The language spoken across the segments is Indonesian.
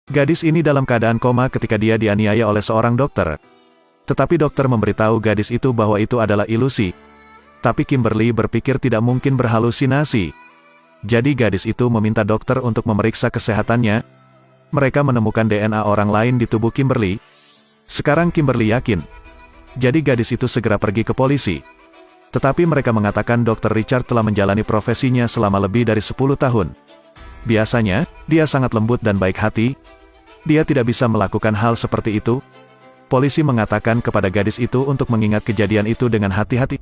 Gadis ini dalam keadaan koma ketika dia dianiaya oleh seorang dokter. Tetapi dokter memberitahu gadis itu bahwa itu adalah ilusi. Tapi Kimberly berpikir tidak mungkin berhalusinasi. Jadi gadis itu meminta dokter untuk memeriksa kesehatannya. Mereka menemukan DNA orang lain di tubuh Kimberly. Sekarang Kimberly yakin. Jadi gadis itu segera pergi ke polisi. Tetapi mereka mengatakan Dr. Richard telah menjalani profesinya selama lebih dari 10 tahun. Biasanya, dia sangat lembut dan baik hati. Dia tidak bisa melakukan hal seperti itu. Polisi mengatakan kepada gadis itu untuk mengingat kejadian itu dengan hati-hati.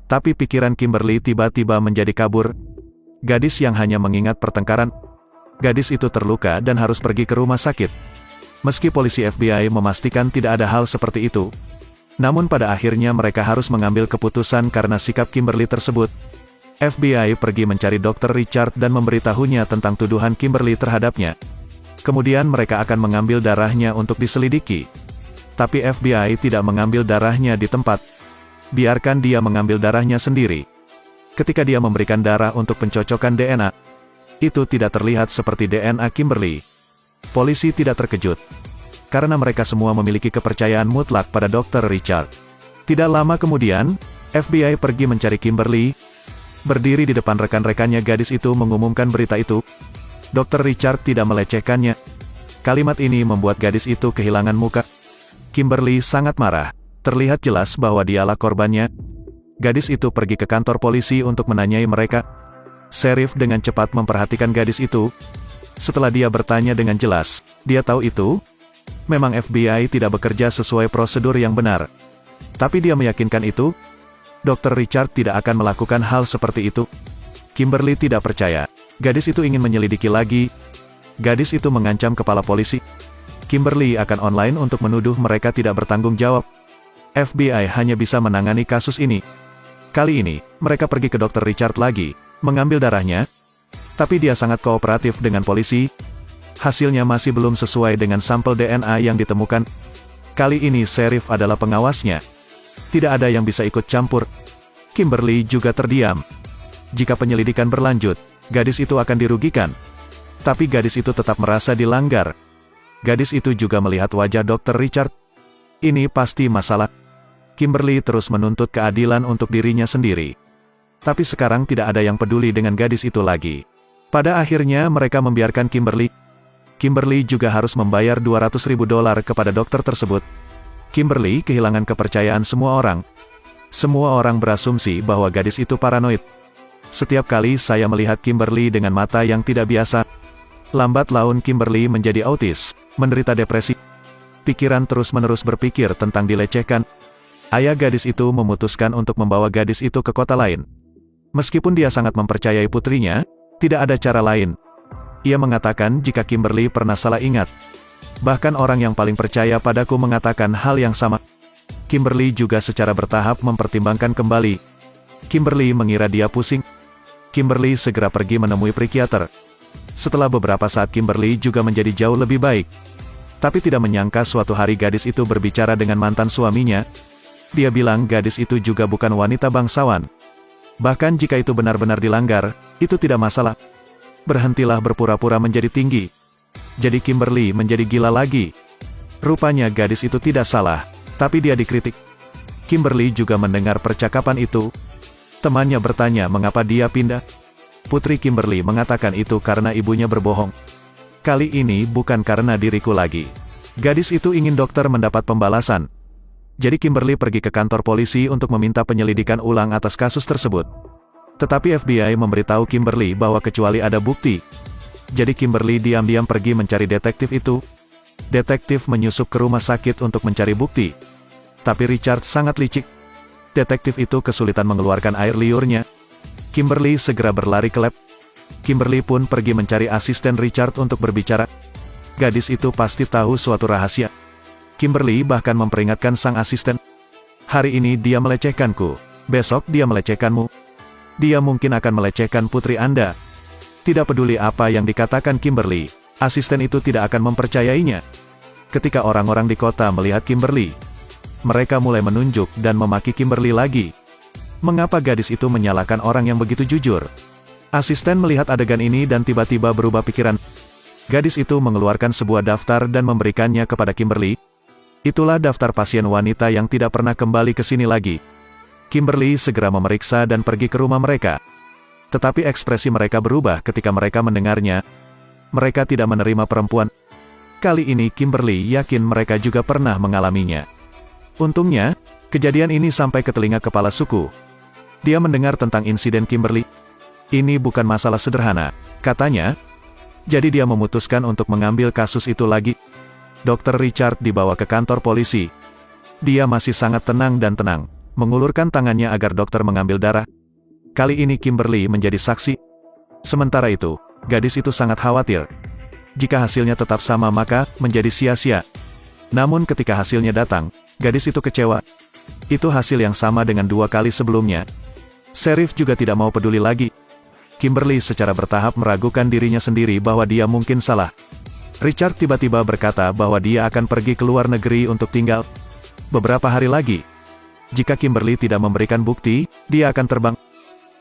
Tapi pikiran Kimberly tiba-tiba menjadi kabur. Gadis yang hanya mengingat pertengkaran. Gadis itu terluka dan harus pergi ke rumah sakit. Meski polisi FBI memastikan tidak ada hal seperti itu, namun pada akhirnya mereka harus mengambil keputusan karena sikap Kimberly tersebut. FBI pergi mencari Dr. Richard dan memberitahunya tentang tuduhan Kimberly terhadapnya. Kemudian mereka akan mengambil darahnya untuk diselidiki. Tapi FBI tidak mengambil darahnya di tempat. Biarkan dia mengambil darahnya sendiri. Ketika dia memberikan darah untuk pencocokan DNA, itu tidak terlihat seperti DNA Kimberly. Polisi tidak terkejut. Karena mereka semua memiliki kepercayaan mutlak pada Dr. Richard. Tidak lama kemudian, FBI pergi mencari Kimberly. Berdiri di depan rekan-rekannya gadis itu mengumumkan berita itu. Dr. Richard tidak melecehkannya. Kalimat ini membuat gadis itu kehilangan muka. Kimberly sangat marah. Terlihat jelas bahwa dialah korbannya. Gadis itu pergi ke kantor polisi untuk menanyai mereka. Sheriff dengan cepat memperhatikan gadis itu. Setelah dia bertanya dengan jelas, dia tahu itu. Memang FBI tidak bekerja sesuai prosedur yang benar. Tapi dia meyakinkan itu. Dr. Richard tidak akan melakukan hal seperti itu. Kimberly tidak percaya. Gadis itu ingin menyelidiki lagi. Gadis itu mengancam kepala polisi. Kimberly akan online untuk menuduh mereka tidak bertanggung jawab. FBI hanya bisa menangani kasus ini. Kali ini, mereka pergi ke Dr. Richard lagi, mengambil darahnya. Tapi dia sangat kooperatif dengan polisi. Hasilnya masih belum sesuai dengan sampel DNA yang ditemukan. Kali ini sheriff adalah pengawasnya. Tidak ada yang bisa ikut campur. Kimberly juga terdiam. Jika penyelidikan berlanjut, gadis itu akan dirugikan. Tapi gadis itu tetap merasa dilanggar. Gadis itu juga melihat wajah Dr. Richard. Ini pasti masalah. Kimberly terus menuntut keadilan untuk dirinya sendiri. Tapi sekarang tidak ada yang peduli dengan gadis itu lagi. Pada akhirnya mereka membiarkan Kimberly. Kimberly juga harus membayar $200.000 kepada dokter tersebut. Kimberly kehilangan kepercayaan semua orang. Semua orang berasumsi bahwa gadis itu paranoid. Setiap kali saya melihat Kimberly dengan mata yang tidak biasa, lambat laun Kimberly menjadi autis, menderita depresi. Pikiran terus-menerus berpikir tentang dilecehkan. Ayah gadis itu memutuskan untuk membawa gadis itu ke kota lain. Meskipun dia sangat mempercayai putrinya, tidak ada cara lain. Ia mengatakan jika Kimberly pernah salah ingat. Bahkan orang yang paling percaya padaku mengatakan hal yang sama. Kimberly juga secara bertahap mempertimbangkan kembali. Kimberly mengira dia pusing. Kimberly segera pergi menemui psikiater. Setelah beberapa saat Kimberly juga menjadi jauh lebih baik. Tapi tidak menyangka suatu hari gadis itu berbicara dengan mantan suaminya. Dia bilang gadis itu juga bukan wanita bangsawan. Bahkan jika itu benar-benar dilanggar, itu tidak masalah. Berhentilah berpura-pura menjadi tinggi. Jadi Kimberly menjadi gila lagi. Rupanya gadis itu tidak salah, tapi dia dikritik. Kimberly juga mendengar percakapan itu. Temannya bertanya mengapa dia pindah. Putri Kimberly mengatakan itu karena ibunya berbohong. Kali ini bukan karena diriku lagi. Gadis itu ingin dokter mendapat pembalasan. Jadi Kimberly pergi ke kantor polisi untuk meminta penyelidikan ulang atas kasus tersebut. Tetapi FBI memberitahu Kimberly bahwa kecuali ada bukti. Jadi Kimberly diam-diam pergi mencari detektif itu. Detektif menyusup ke rumah sakit untuk mencari bukti. Tapi Richard sangat licik. Detektif itu kesulitan mengeluarkan air liurnya. Kimberly segera berlari ke lab. Kimberly pun pergi mencari asisten Richard untuk berbicara. Gadis itu pasti tahu suatu rahasia. Kimberly bahkan memperingatkan sang asisten. Hari ini dia melecehkanku. Besok dia melecehkanmu. Dia mungkin akan melecehkan putri Anda. Tidak peduli apa yang dikatakan Kimberly, asisten itu tidak akan mempercayainya. Ketika orang-orang di kota melihat Kimberly, mereka mulai menunjuk dan memaki Kimberly lagi. Mengapa gadis itu menyalahkan orang yang begitu jujur? Asisten melihat adegan ini dan tiba-tiba berubah pikiran. Gadis itu mengeluarkan sebuah daftar dan memberikannya kepada Kimberly. Itulah daftar pasien wanita yang tidak pernah kembali ke sini lagi. Kimberly segera memeriksa dan pergi ke rumah mereka. Tetapi ekspresi mereka berubah ketika mereka mendengarnya. Mereka tidak menerima perempuan. Kali ini Kimberly yakin mereka juga pernah mengalaminya. Untungnya, kejadian ini sampai ke telinga kepala suku. Dia mendengar tentang insiden Kimberly. Ini bukan masalah sederhana, katanya. Jadi dia memutuskan untuk mengambil kasus itu lagi. Dr. Richard dibawa ke kantor polisi. Dia masih sangat tenang dan tenang, mengulurkan tangannya agar dokter mengambil darah. Kali ini Kimberly menjadi saksi. Sementara itu, gadis itu sangat khawatir. Jika hasilnya tetap sama maka menjadi sia-sia. Namun ketika hasilnya datang, gadis itu kecewa. Itu hasil yang sama dengan 2 kali sebelumnya. Sheriff juga tidak mau peduli lagi. Kimberly secara bertahap meragukan dirinya sendiri bahwa dia mungkin salah. Richard tiba-tiba berkata bahwa dia akan pergi ke luar negeri untuk tinggal beberapa hari lagi. Jika Kimberly tidak memberikan bukti, dia akan terbang.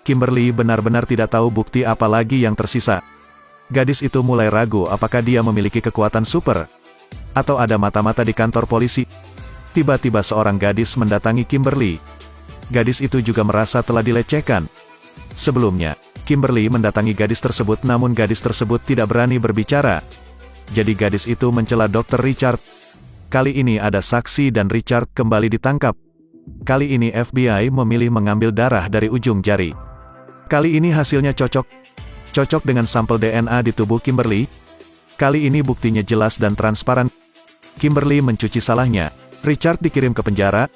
Kimberly benar-benar tidak tahu bukti apa lagi yang tersisa. Gadis itu mulai ragu apakah dia memiliki kekuatan super, atau ada mata-mata di kantor polisi. Tiba-tiba seorang gadis mendatangi Kimberly. Gadis itu juga merasa telah dilecehkan. Sebelumnya, Kimberly mendatangi gadis tersebut namun gadis tersebut tidak berani berbicara. Jadi gadis itu mencela Dr. Richard. Kali ini ada saksi dan Richard kembali ditangkap. Kali ini FBI memilih mengambil darah dari ujung jari. Kali ini hasilnya cocok. Cocok dengan sampel DNA di tubuh Kimberly. Kali ini buktinya jelas dan transparan. Kimberly mencuci salahnya. Richard dikirim ke penjara.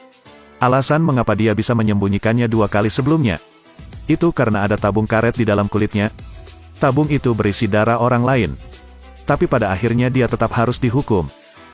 Alasan mengapa dia bisa menyembunyikannya 2 kali sebelumnya. Itu karena ada tabung karet di dalam kulitnya. Tabung itu berisi darah orang lain. Tapi pada akhirnya dia tetap harus dihukum.